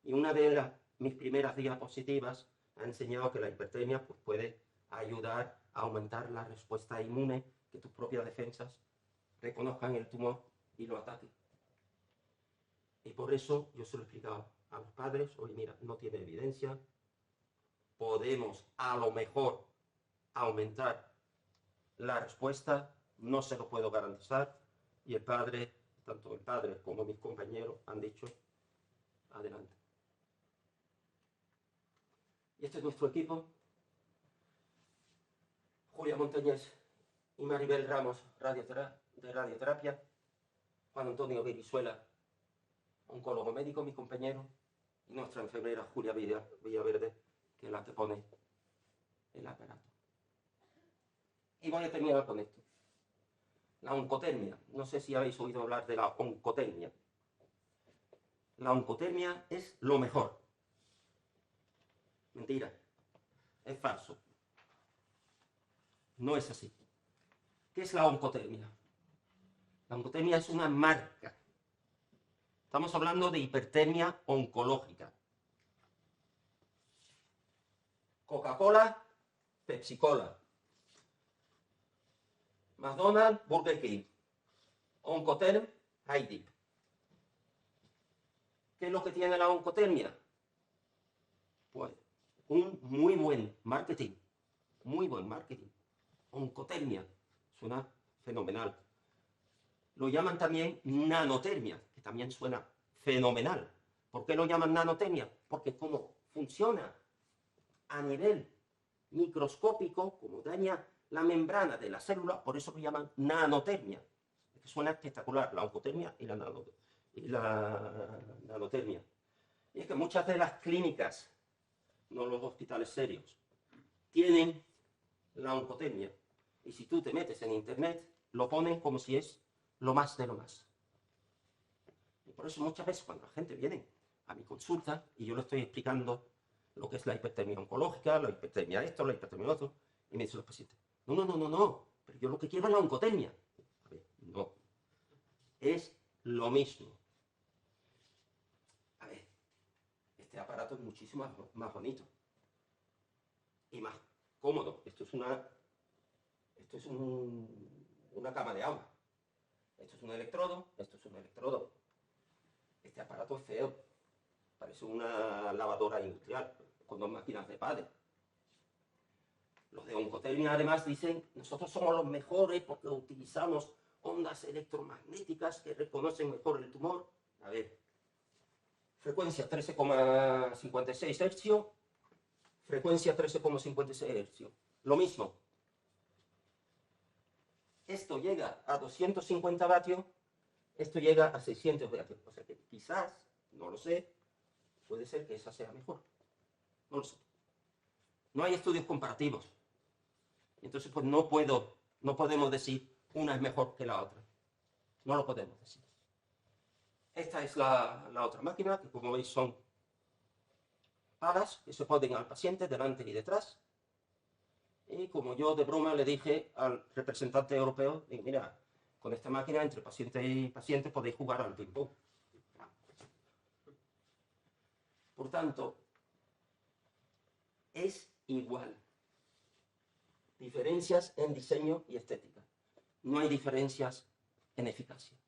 Y una de mis primeras diapositivas ha enseñado que la hipertermia pues, puede ayudar a aumentar la respuesta inmune, que tus propias defensas reconozcan el tumor y lo ataquen. Y por eso yo se lo he explicado a los padres, oye, mira, no tiene evidencia, podemos a lo mejor aumentar la respuesta, no se lo puedo garantizar, y el padre, tanto el padre como mis compañeros han dicho, adelante. Y este es nuestro equipo, Julia Montañés y Maribel Ramos, de radioterapia, Juan Antonio Virizuela, oncólogo médico, mi compañero, y nuestra enfermera Julia Villaverde, que es la que pone el aparato. Y voy a terminar con esto. La oncotermia. No sé si habéis oído hablar de la oncotermia. La oncotermia es lo mejor. Mentira. Es falso. No es así. ¿Qué es la oncotermia? La oncotermia es una marca. Estamos hablando de hipertermia oncológica. Coca-Cola, Pepsi-Cola. McDonald's, Burger King. Oncoterm, Heidi. ¿Qué es lo que tiene la oncotermia? Pues un muy buen marketing. Muy buen marketing. Oncotermia. Suena fenomenal. Lo llaman también nanotermia, que también suena fenomenal. ¿Por qué lo llaman nanotermia? Porque como funciona a nivel microscópico, como daña la membrana de la célula, por eso lo llaman nanotermia. Es que suena espectacular, la oncotermia y la nanotermia. Y es que muchas de las clínicas, no los hospitales serios, tienen la oncotermia. Y si tú te metes en internet, lo ponen como si es lo más de lo más. Y por eso muchas veces cuando la gente viene a mi consulta y yo le estoy explicando lo que es la hipertermia oncológica, la hipertermia esto, la hipertermia otro, y me dicen los pacientes, no, pero yo lo que quiero es la oncotermia. A ver, no. Es lo mismo. A ver, este aparato es muchísimo más bonito y más cómodo. Esto es una cama de agua. Esto es un electrodo, esto es un electrodo. Este aparato es feo. Parece una lavadora industrial con 2 máquinas de pádel. Los de oncotermia además dicen, nosotros somos los mejores porque utilizamos ondas electromagnéticas que reconocen mejor el tumor. A ver, frecuencia 13,56 Hz, frecuencia 13,56 Hz. Lo mismo. Esto llega a 250 vatios, esto llega a 600 vatios. O sea que quizás, no lo sé, puede ser que esa sea mejor. No lo sé. No hay estudios comparativos. Entonces, pues no podemos decir una es mejor que la otra. No lo podemos decir. Esta es la otra máquina, que como veis son palas que se ponen al paciente delante y detrás. Y como yo de broma le dije al representante europeo, mira, con esta máquina entre paciente y paciente podéis jugar al ping-pong. Por tanto, es igual. Diferencias en diseño y estética. No hay diferencias en eficacia.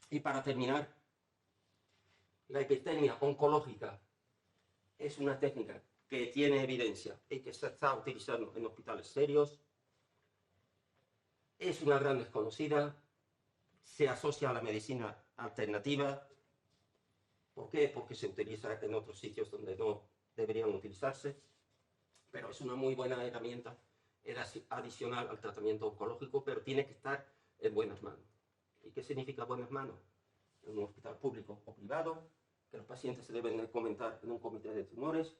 Y para terminar, la hipertermia oncológica es una técnica que tiene evidencia y que se está utilizando en hospitales serios. Es una gran desconocida, se asocia a la medicina alternativa. ¿Por qué? Porque se utiliza en otros sitios donde no deberían utilizarse, pero es una muy buena herramienta, era adicional al tratamiento oncológico, pero tiene que estar en buenas manos. ¿Y qué significa buenas manos? En un hospital público o privado, que los pacientes se deben comentar en un comité de tumores,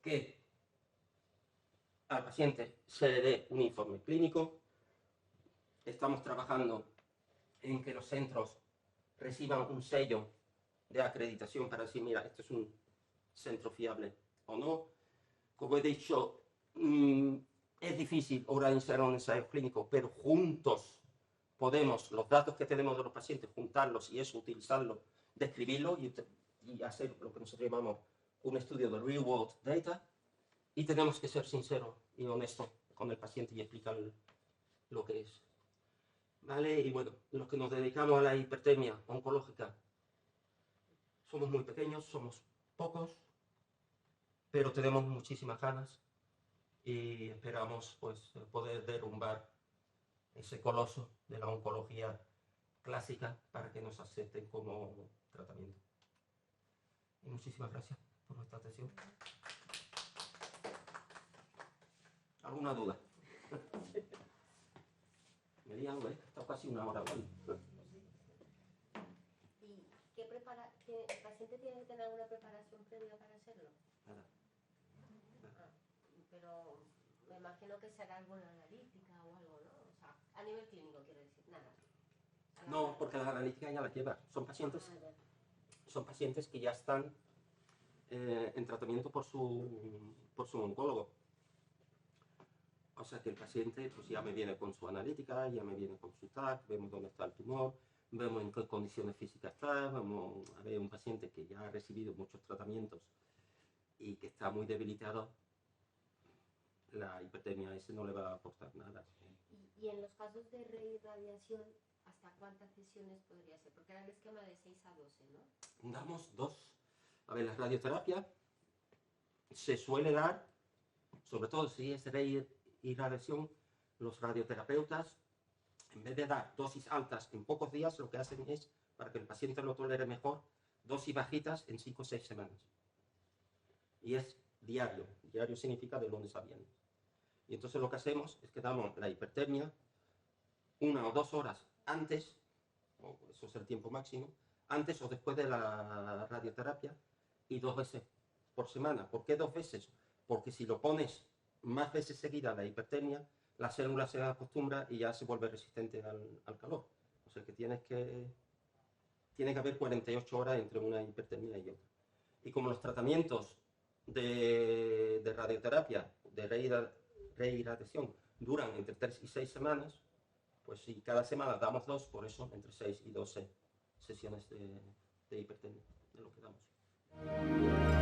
que al paciente se le dé un informe clínico. Estamos trabajando en que los centros reciban un sello de acreditación para decir, mira, esto es un centro fiable o no. Como he dicho, es difícil organizar un ensayo clínico, pero juntos podemos, los datos que tenemos de los pacientes, juntarlos y eso, utilizarlo, describirlo y hacer lo que nosotros llamamos un estudio de real world data. Y tenemos que ser sinceros y honestos con el paciente y explicar lo que es. ¿Vale? Y bueno, los que nos dedicamos a la hipertermia oncológica somos muy pequeños, somos pocos, pero tenemos muchísimas ganas y esperamos pues poder derrumbar ese coloso de la oncología clásica para que nos acepten como tratamiento. Y muchísimas gracias por vuestra atención. ¿Alguna duda? Me he liado, ¿eh? Está casi una hora hoy. ¿Y el paciente tiene que tener alguna preparación previa para hacerlo? Nada. Pero me imagino que será alguna analítica o algo, ¿no? O sea, a nivel clínico quiero decir, nada. No, porque las analíticas ya las lleva. Son pacientes que ya están en tratamiento por su oncólogo. O sea que el paciente pues ya me viene con su analítica, ya me viene con su TAC, vemos dónde está el tumor, vemos en qué condiciones físicas está, vamos a ver un paciente que ya ha recibido muchos tratamientos y que está muy debilitado, la hipertermia ese no le va a aportar nada. Y en los casos de reirradiación, ¿hasta cuántas sesiones podría ser? Porque era el esquema de 6 a 12, ¿no? Damos 2. A ver, la radioterapia se suele dar, sobre todo si es reirradiación, los radioterapeutas, en vez de dar dosis altas en pocos días, lo que hacen es, para que el paciente lo tolere mejor, dosis bajitas en 5 o 6 semanas. Y es diario. Diario significa de lunes a viernes. Y entonces lo que hacemos es que damos la hipertermia 1 o 2 horas antes, o eso es el tiempo máximo, antes o después de la radioterapia, y 2 veces por semana. ¿Por qué 2 veces? Porque si lo pones más veces seguidas la hipertermia, la célula se acostumbra y ya se vuelve resistente al calor. O sea que tiene que haber 48 horas entre una hipertermia y otra. Y como los tratamientos de radioterapia, de reirradiación, duran entre 3 y 6 semanas, pues si cada semana damos 2, por eso entre 6 y 12 sesiones de hipertermia, de lo que damos.